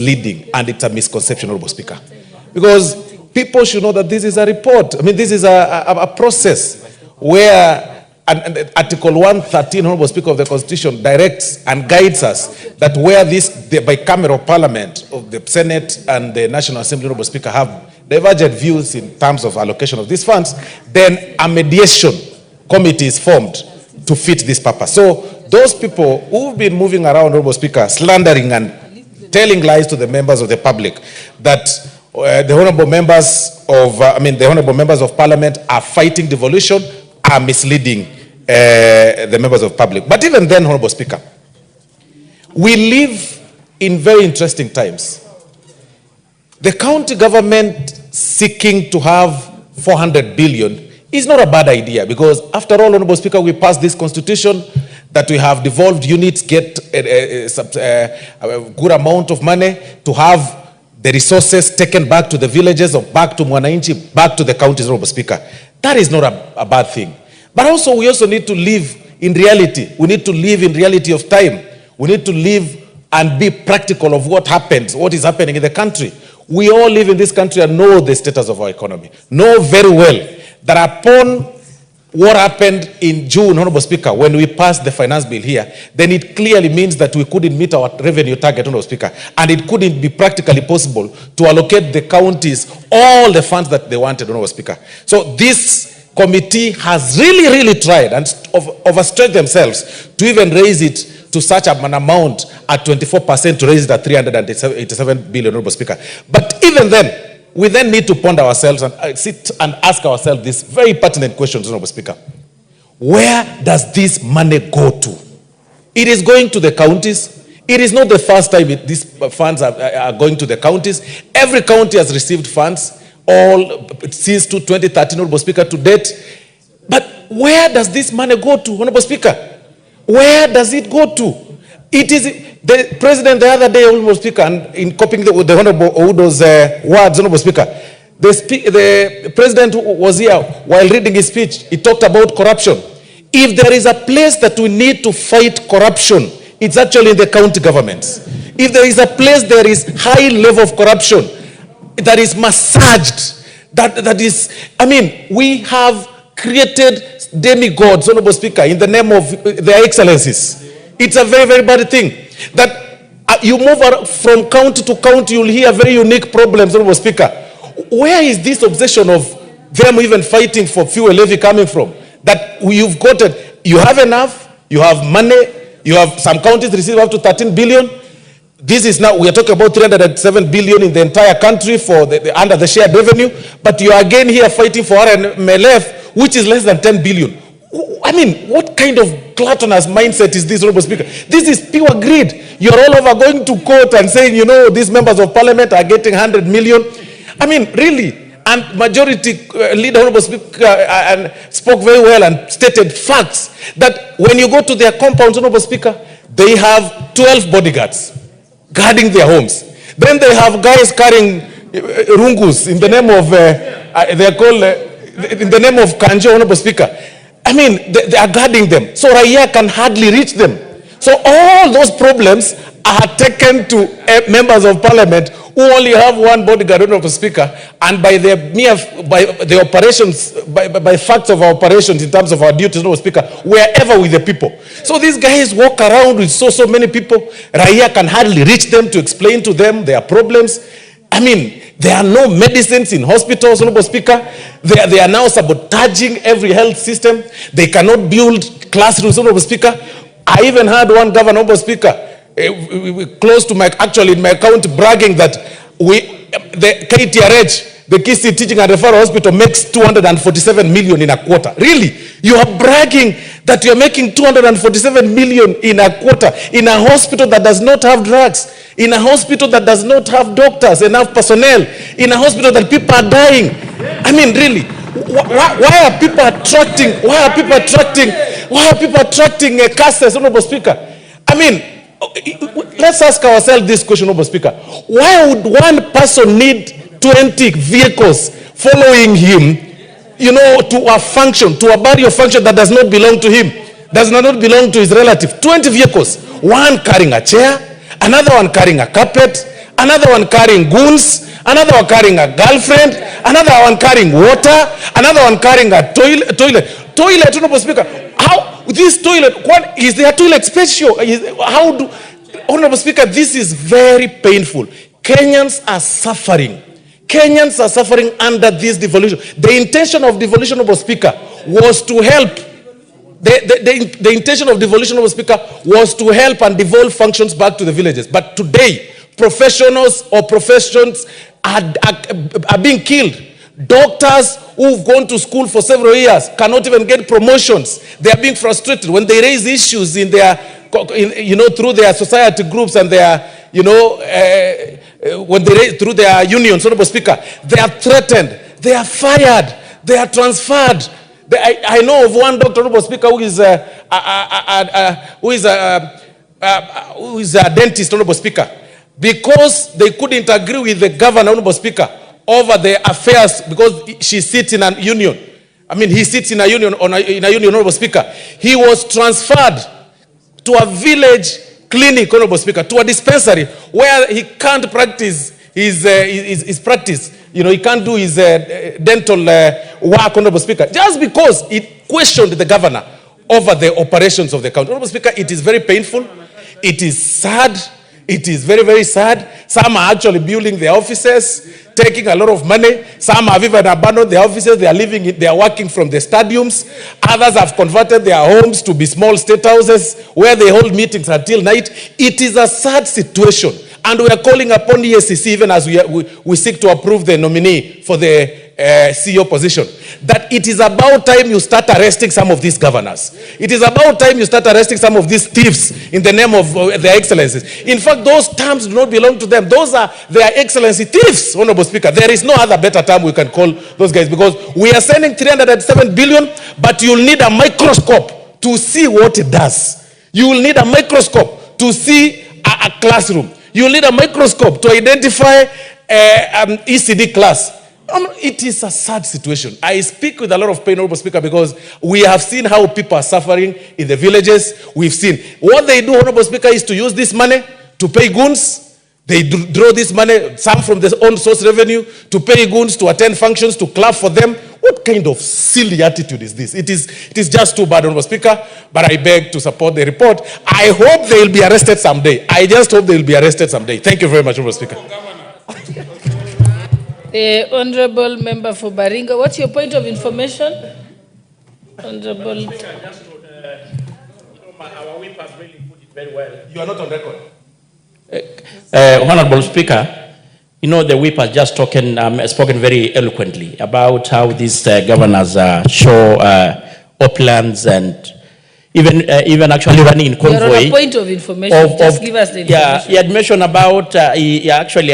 leading, and it's a misconception, Honorable Speaker. Because people should know that this is a report. I mean, this is a process where Article 113, Honorable Speaker, of the Constitution directs and guides us that where the bicameral parliament of the Senate and the National Assembly, Honorable Speaker, have divergent views in terms of allocation of these funds, then a mediation committee is formed to fit this purpose. So those people who've been moving around, Honorable Speaker, slandering and telling lies to the members of the public that the honorable members of parliament are fighting devolution, are misleading the members of public. But even then, Honorable Speaker, we live in very interesting times. The county government seeking to have 400 billion is not a bad idea, because after all, Honorable Speaker, we passed this constitution that we have devolved units get a good amount of money to have the resources taken back to the villages or back to Mwananchi, back to the counties, Honorable Speaker. That is not a bad thing. But also, we also need to live in reality. We need to live in reality of time. We need to live and be practical of what happens, what is happening in the country. We all live in this country and know the status of our economy. Know very well that upon what happened in June, Honorable Speaker, when we passed the finance bill here, then it clearly means that we couldn't meet our revenue target, Honorable Speaker, and it couldn't be practically possible to allocate the counties all the funds that they wanted, Honorable Speaker. So this committee has really tried and overstretched themselves to even raise it to such an amount at 24%, to raise it at 387 billion, Honorable Speaker. But even then, we then need to ponder ourselves and sit and ask ourselves these very pertinent questions, Honorable Speaker. Where does this money go to? It is going to the counties. It is not the first time these funds are going to the counties. Every county has received funds, all since 2013, Honorable Speaker, to date. But where does this money go to, Honorable Speaker? Where does it go to? It is the president the other day, Honorable Speaker, and in copying the Honorable Oudo's words, Honorable Speaker, the president was here while reading his speech. He talked about corruption. If there is a place that we need to fight corruption, it's actually in the county governments. If there is a place there is high level of corruption that is massaged, that is, I mean, we have created demigods, Honorable Speaker, in the name of their excellencies. It's a very bad thing that you move from county to county, you'll hear very unique problems, Honorable Speaker. Where is this obsession of them even fighting for fuel levy coming from? That you've got it, you have enough, you have money, you have some counties receive up to 13 billion. This is now, we are talking about 307 billion in the entire country for under the shared revenue, but you are again here fighting for RMLF, which is less than 10 billion. I mean, what kind of gluttonous mindset is this, Honorable Speaker? This is pure greed. You're all over going to court and saying, you know, these members of parliament are getting 100 million. I mean, really. And majority leader, Honorable Speaker, and spoke very well and stated facts that when you go to their compounds, Honorable Speaker, they have 12 bodyguards guarding their homes. Then they have guys carrying rungus in the name of, they're called, in the name of Kanjo, Honorable Speaker. I mean, they are guarding them. So Raia can hardly reach them. So all those problems are taken to members of parliament who only have one bodyguard, Honorable Speaker, and by the operations, by facts of our operations in terms of our duties, Honorable Speaker, wherever with the people. So these guys walk around with so many people. Raia can hardly reach them to explain to them their problems. I mean, there are no medicines in hospitals, Honorable Speaker. They are now sabotaging every health system. They cannot build classrooms, Honorable Speaker. I even heard one governor, Honorable Speaker, close to actually in my county, bragging that the KTRH, the Kisii Teaching and Referral Hospital, makes 247 million in a quarter. Really? You are bragging that you are making 247 million in a quarter in a hospital that does not have drugs, in a hospital that does not have doctors, enough personnel, in a hospital that people are dying. I mean, really, why are people attracting? Why are people attracting casters, Honorable Speaker? I mean, let's ask ourselves this question, Honorable Speaker. Why would one person need 20 vehicles following him, you know, to a function, to a body of function that does not belong to him, does not belong to his relative? 20 vehicles, one carrying a chair, another one carrying a carpet, another one carrying goons, another one carrying a girlfriend, another one carrying water, another one carrying a toilet, Honorable Speaker. How this toilet, what is their toilet special? How do, Honorable Speaker, this is very painful. Kenyans are suffering. Kenyans are suffering under this devolution. The intention of devolution, Honorable Speaker, was to help. The intention of devolution, Honorable Speaker, was to help and devolve functions back to the villages. But today, professionals or professions are being killed. Doctors who've gone to school for several years cannot even get promotions. They are being frustrated when they raise issues in their, through their society groups and their, when they raise through their unions, Honorable Speaker. They are threatened. They are fired. They are transferred. I know of one doctor, Honorable Speaker, who is a dentist, Honorable Speaker, because they couldn't agree with the governor, Honorable Speaker, over the affairs, because she sits in a union. I mean, he sits in a union, Honorable Speaker. He was transferred to a village clinic, Honorable Speaker, to a dispensary where he can't practice his practice. He can't do his dental work, Honorable Speaker, just because it questioned the governor over the operations of the county. Honorable Speaker, it is very painful. It is sad. It is very, very sad. Some are actually building their offices, taking a lot of money. Some have even abandoned their offices. They are working from the stadiums. Others have converted their homes to be small state houses where they hold meetings until night. It is a sad situation. And we are calling upon EACC, even as we seek to approve the nominee for the CEO position, that it is about time you start arresting some of these governors. It is about time you start arresting some of these thieves in the name of their excellencies. In fact, those terms do not belong to them. Those are their excellency thieves, Honorable Speaker. There is no other better term we can call those guys, because we are sending 307 billion, but you'll need a microscope to see what it does. You will need a microscope to see a classroom. You will need a microscope to identify ECD class. It is a sad situation. I speak with a lot of pain, Honorable Speaker, because we have seen how people are suffering in the villages. We've seen what they do, Honorable Speaker, is to use this money to pay goons. They draw this money, some from their own source revenue, to pay goons, to attend functions, to clap for them. What kind of silly attitude is this? It is just too bad, Honorable Speaker, but I beg to support the report. I hope they will be arrested someday. I just hope they will be arrested someday. Thank you very much, Honorable Speaker. The Honorable Member for Baringa, what's your point of information? Honorable. Our whip has really put it very well. You are not on record. Honorable Speaker, the whip has just spoken very eloquently about how these governors show uplands and even actually running in convoy. You're on a point of information. Just give us the information. Yeah, he had mentioned about, I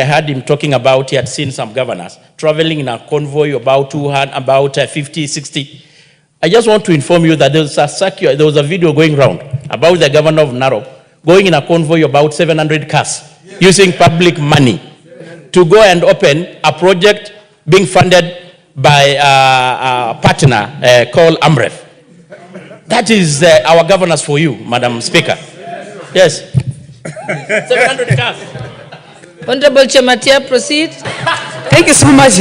heard him talking about, he had seen some governors traveling in a convoy about 50, 60. I just want to inform you that there was a video going around about the governor of Narok going in a convoy about 700 cars, using public money to go and open a project being funded by a partner called AMREF. That is our governors for you, Madam Speaker. Yes. 700 cars. Honorable Chematia, proceed. Thank you so much,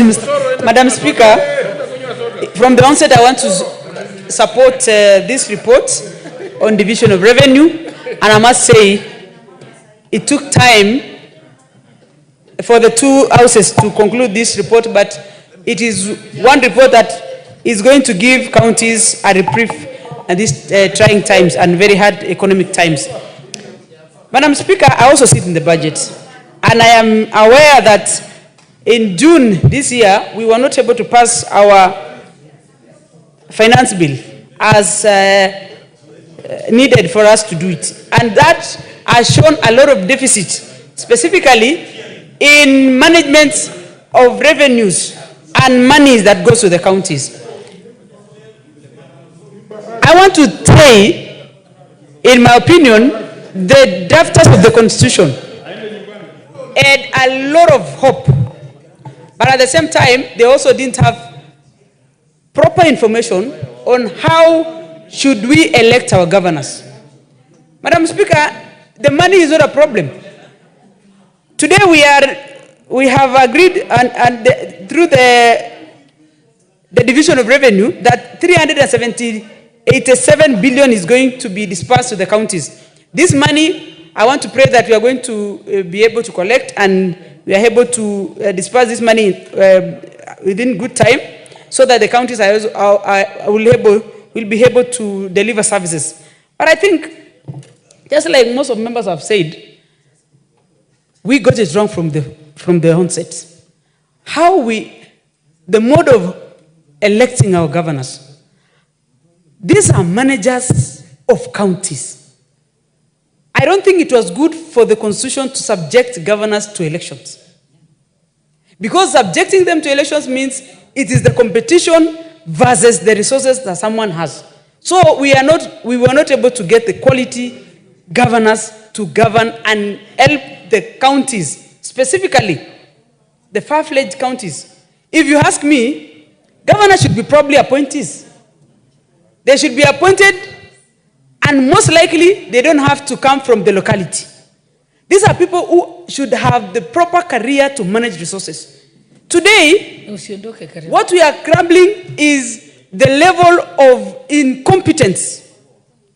Madam Speaker. From the onset, I want to support this report on division of revenue. And I must say, it took time for the two houses to conclude this report, but it is one report that is going to give counties a reprieve at these trying times and very hard economic times. Madam Speaker, I also sit in the budget, and I am aware that in June this year, we were not able to pass our finance bill as needed for us to do it. And that has shown a lot of deficit, specifically in management of revenues and monies that goes to the counties. I want to say, in my opinion, the drafters of the Constitution had a lot of hope, but at the same time, they also didn't have proper information on how should we elect our governors. Madam Speaker, the money is not a problem. Today we have agreed through the division of revenue that 387 billion is going to be dispersed to the counties. This money, I want to pray that we are going to be able to collect and we are able to disperse this money within good time so that the counties will be able to deliver services. But I think, just like most of members have said, we got it wrong from the onset. The mode of electing our governors. These are managers of counties. I don't think it was good for the constitution to subject governors to elections. Because subjecting them to elections means it is the competition versus the resources that someone has. So we were not able to get the quality governors to govern and help the counties, specifically the far-fledged counties. If you ask me, governors should be probably appointees. They should be appointed, and most likely, they don't have to come from the locality. These are people who should have the proper career to manage resources. Today, what we are crumbling is the level of incompetence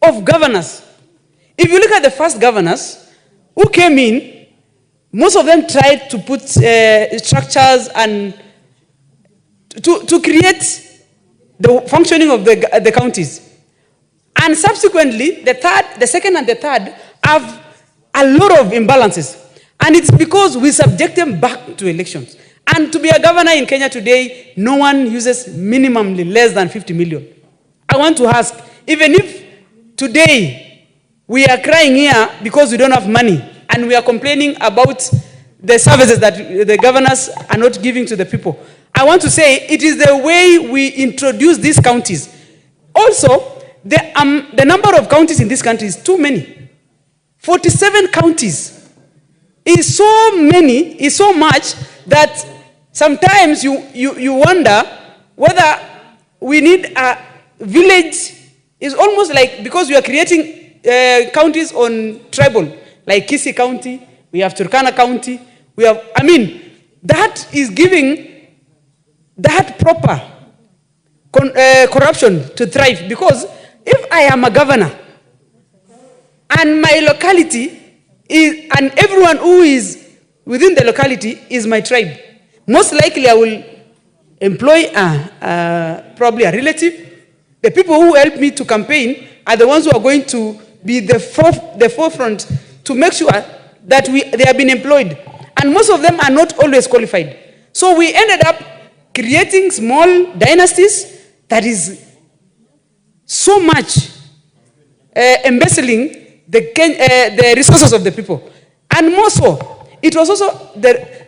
of governors. If you look at the first governors who came in, most of them tried to put structures and to create the functioning of the counties. And subsequently, the second and the third have a lot of imbalances. And it's because we subject them back to elections. And to be a governor in Kenya today, no one uses minimally less than 50 million. I want to ask, even if today we are crying here because we don't have money, and we are complaining about the services that the governors are not giving to the people, I want to say it is the way we introduce these counties. Also, the number of counties in this country is too many. 47 counties is so many, is so much that sometimes you wonder whether we need a village. It's almost like, because we are creating counties on tribal, like Kisii County, we have Turkana County, we have, that is giving that proper corruption to thrive. Because if I am a governor and my locality is, and everyone who is within the locality is my tribe, most likely I will employ probably a relative. The people who help me to campaign are the ones who are going to be the forefront to make sure that they have been employed. And most of them are not always qualified. So we ended up creating small dynasties that is so much embezzling the resources of the people. And more so, it was also the